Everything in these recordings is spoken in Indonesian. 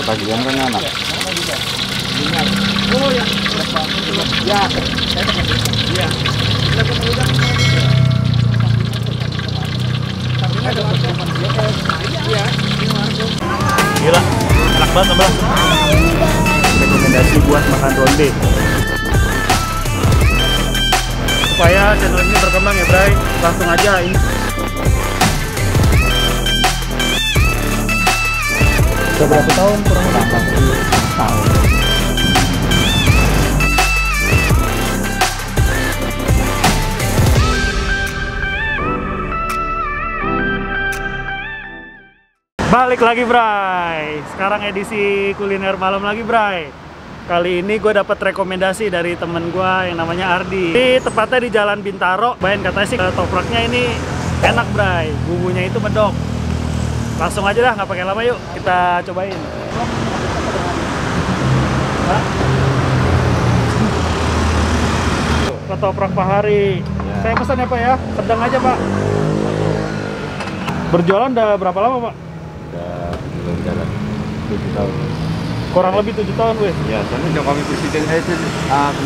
Bagian kan anak. Oh ya. Ya. Iya. Gila, enak banget Bang. Rekomendasi buat makan ronde. Supaya channel ini berkembang ya, Bray. Langsung aja ini. Sudah berapa tahun kurang lebih? Tahun. Balik lagi, Bray. Sekarang edisi kuliner malam lagi, Bray. Kali ini gue dapat rekomendasi dari temen gue yang namanya Ardi. Ini tepatnya di Jalan Bintaro. Bayan katanya sih topraknya ini enak, Bray. Bumbunya itu medok. Langsung aja dah, nggak pakai lama, yuk kita cobain. Ketoprak Pak Hari. Ya. Saya pesan ya Pak ya, sedang aja Pak. Berjualan udah berapa lama Pak? Belum jalan 7 tahun. Kurang lebih 7 tahun weh. Ya, soalnya kami presiden saya itu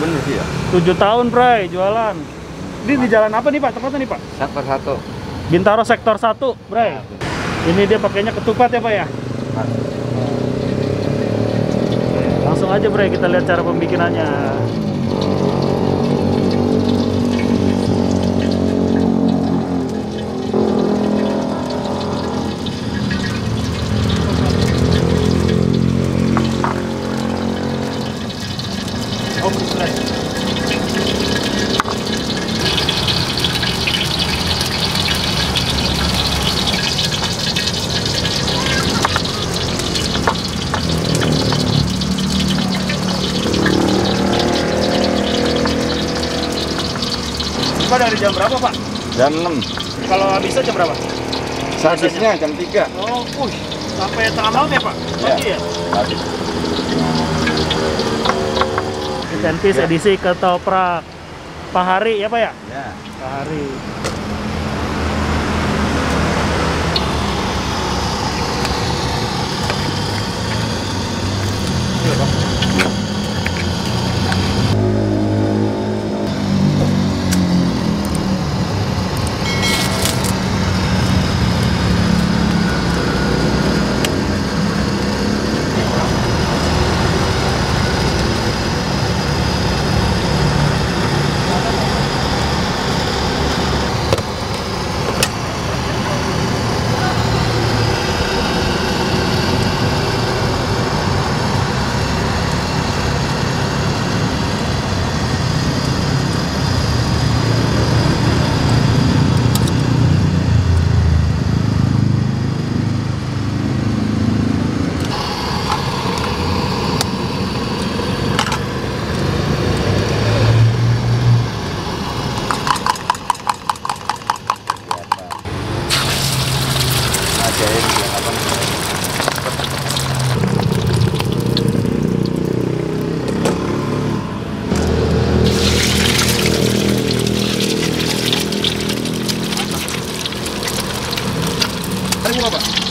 bener sih ya. 7 tahun Bray jualan. Ini di jalan apa nih Pak? Tepatnya nih Pak? Sektor 1. Bintaro sektor 1 Bray. Ya, ini dia pakainya ketupat ya Pak ya? Langsung aja Bray, kita lihat cara pembikinannya. Pak dari jam berapa Pak? Jam 6. Kalau habisnya jam berapa? Habisnya jam 3. Oh, sampai tengah malam ya Pak? Pagi ya? Habis. Identis ya. Edisi ketoprak Pak Hari ya Pak ya? Ya. Pak Hari. Iya Pak.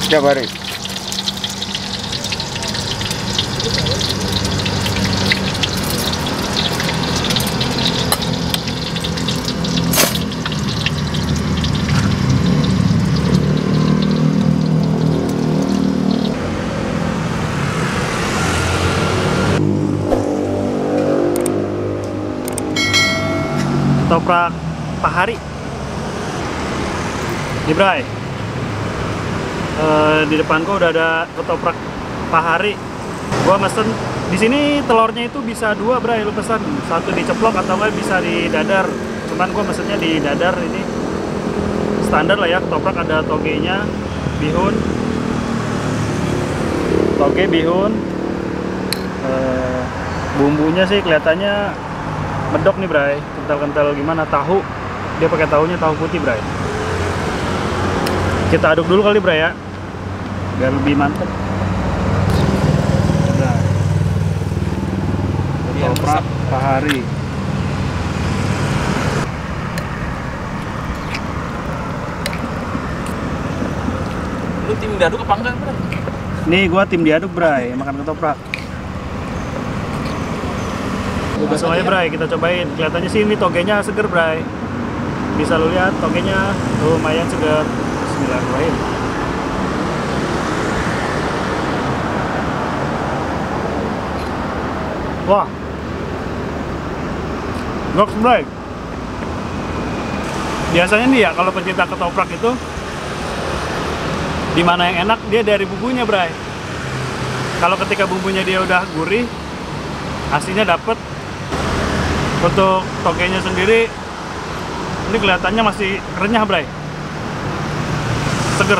Setiap hari. Ketoprak Pak Hari. Di Bray. Di depanku udah ada ketoprak Pak Hari. Gua mesen di sini telurnya itu bisa 2 Bray, lu pesan. Satu diceplok atau enggak bisa di dadar. Cuman gua mesennya di dadar ini. Standar lah ya, ketoprak ada togenya, bihun. Toge, bihun. Bumbunya sih kelihatannya medok nih Bray, kental-kental gimana. Tahu, dia pakai tahunya tahu putih Bray. Kita aduk dulu kali Bray ya, biar lebih mantap. Nah, ketoprak Pak Hari. Lu tim daduk apa enggak Bray? Nih gua tim diaduk, Bray, makan ketoprak. Langsung aja, Bray, kita cobain. Kelihatannya sih ini togenya seger, Bray. Bisa lu lihat togenya lumayan seger. Bismillahirrahmanirrahim. Wah, goks, Bray. Biasanya nih ya kalau pencinta ketoprak itu dimana yang enak dia dari bumbunya, Bray. Kalau ketika bumbunya dia udah gurih, aslinya dapet. Untuk togenya sendiri ini kelihatannya masih renyah, Bray. Seger.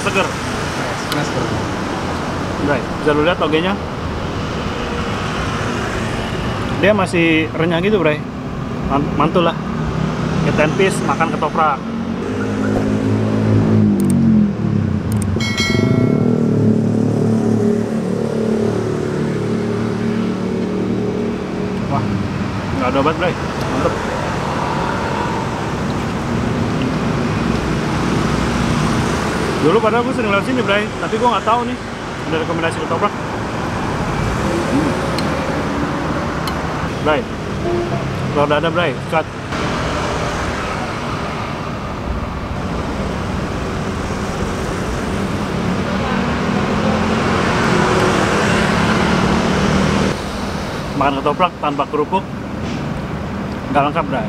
Bray, bisa lu lihat togenya. Dia masih renyah gitu, Bray. Mantul lah. Kita piece makan ketoprak. Wah, nggak ada obat, Bray. Mantep. Dulu padahal gue sering lewat sini, Bray, tapi gue nggak tahu nih ada rekomendasi ketoprak. Bray, kalau udah ada, Bray, cut. Makan ketoprak tanpa kerupuk nggak lengkap, Bray.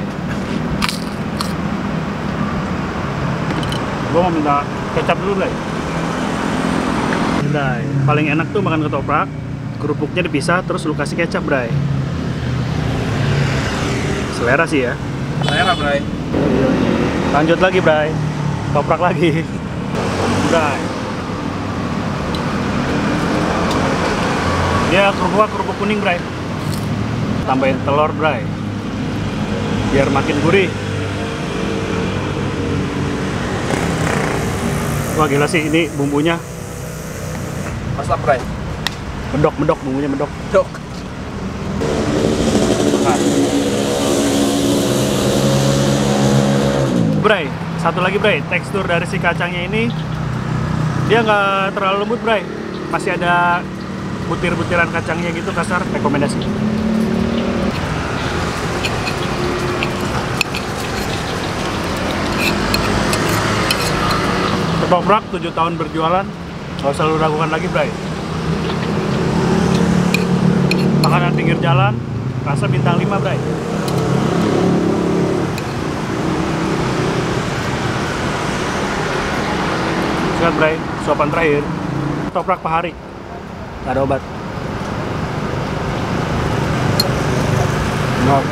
Gue mau minta kecap dulu, Bray. Bray, paling enak tuh makan ketoprak, kerupuknya dipisah terus lu kasih kecap, Bray. Selera sih ya. Selera, Bray. Lanjut lagi, Bray. Ketoprak lagi. Bray. Dia kerupuknya kerupuk kuning, Bray. Tambahin telur, Bray, biar makin gurih. Wah, gila sih ini bumbunya. Mantap, Bray. Medok, bumbunya medok. Dok. Makan. Bray, satu lagi, Bray, tekstur dari si kacangnya ini dia nggak terlalu lembut, Bray. Masih ada butir-butiran kacangnya gitu, kasar. Rekomendasi. Ketoprak 7 tahun berjualan, nggak usah lu ragukan lagi, Bray. Makanan pinggir jalan, rasa bintang 5, Bray. Sikat, Bray, suapan terakhir. Ketoprak Pak Hari, nggak ada obat. Ngok.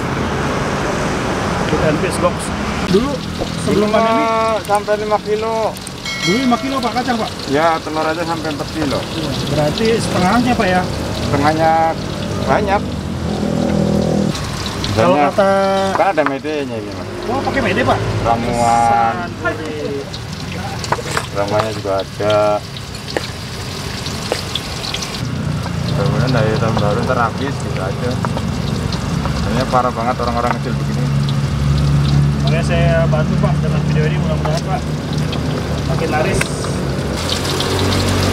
Kita NPS goks. Dulu sebelum pandemi sampai 5 kilo. dulu 5 kilo Pak kacang, Pak. Ya, telur aja sampai 4 kilo. Berarti setengahnya, Pak ya. Setengahnya banyak. Kalau Misalnya, kata kan ada medenya ini, Mas. Oh, pakai mede, Pak. Ramuan, ramuannya juga ada. Kemudian dari tahun baru ntar habis gitu aja. Sebenarnya parah banget orang-orang kecil begini. Makanya saya bantu, Pak, dengan video ini, mudah-mudahan, Pak, makin laris.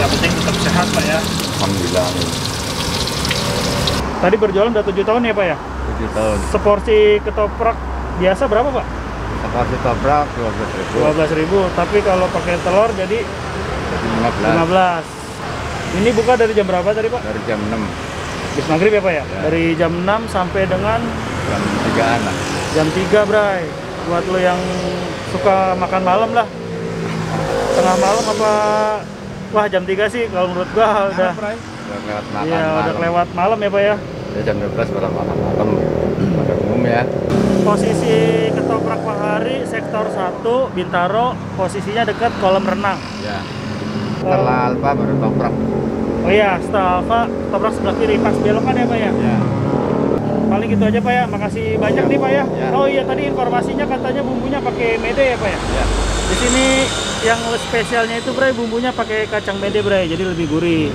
Yang penting tetap sehat, Pak ya. Alhamdulillah. Tadi berjualan udah 7 tahun ya, Pak ya? 7 tahun. Seporsi ketoprak biasa berapa, Pak? Seporsi ketoprak 12.000. 12.000, tapi kalau pakai telur jadi 15. 15. Ini buka dari jam berapa tadi, Pak? Dari jam 6. Habis maghrib ya, Pak ya? Ya. Dari jam 6 sampai dengan Jam 3-an lah. jam 3, Bray. Buat lo yang suka makan malam lah. Tengah malam apa? Wah, jam 3 sih kalau menurut gua udah. Udah lewat makan Iya, udah malam. kelewat malam ya, Pak ya. Ya, jam 12 malam malam pada umum ya. Posisi ketoprak Pak Hari sektor 1 Bintaro, posisinya dekat kolam renang. Ya. Setelah Alfa baru ketoprak. Oh iya, setelah Alfa, ketoprak sebelah kiri pas belokan ya, Pak ya. Ya. Paling gitu aja, Pak ya. Makasih banyak nih, Pak ya. Ya. Oh iya, tadi informasinya katanya bumbunya pakai mede ya, Pak ya. Ya. Di sini yang spesialnya itu, Bray, bumbunya pakai kacang mede, Bray. Jadi lebih gurih.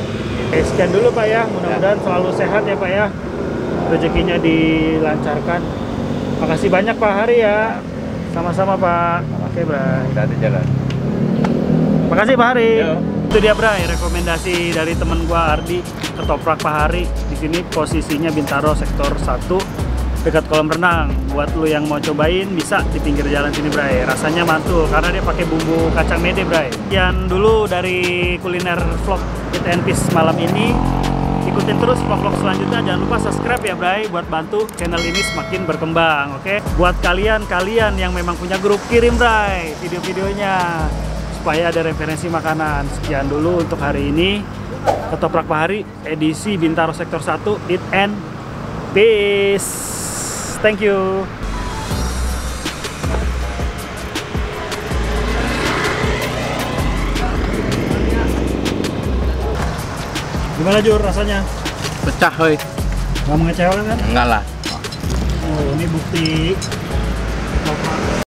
Oke, sekian dulu, Pak ya. Mudah-mudahan selalu sehat ya, Pak ya. Rezekinya dilancarkan. Makasih banyak, Pak Hari ya. Sama-sama, Pak. Oke, Bray. Hati-hati jalan. Makasih, Pak Hari. Yo. Itu dia Bray, rekomendasi dari temen gua Ardi, ketoprak Pahari. Di sini posisinya Bintaro sektor 1 dekat kolam renang. Buat lu yang mau cobain bisa di pinggir jalan sini Bray. Rasanya mantul karena dia pakai bumbu kacang mede Bray. Sekian dulu dari kuliner vlog Eat and Peace malam ini. Ikutin terus vlog-vlog selanjutnya. Jangan lupa subscribe ya Bray buat bantu channel ini semakin berkembang. Oke? Buat kalian yang memang punya grup, kirim Bray video-videonya supaya ada referensi makanan. Sekian dulu untuk hari ini. Ketoprak Pahari edisi Bintaro sektor 1 Eat and Peace. Thank you. Gimana Jur rasanya? Pecah, hoi. Nggak mengecewakan kan? Enggak lah. Oh, ini bukti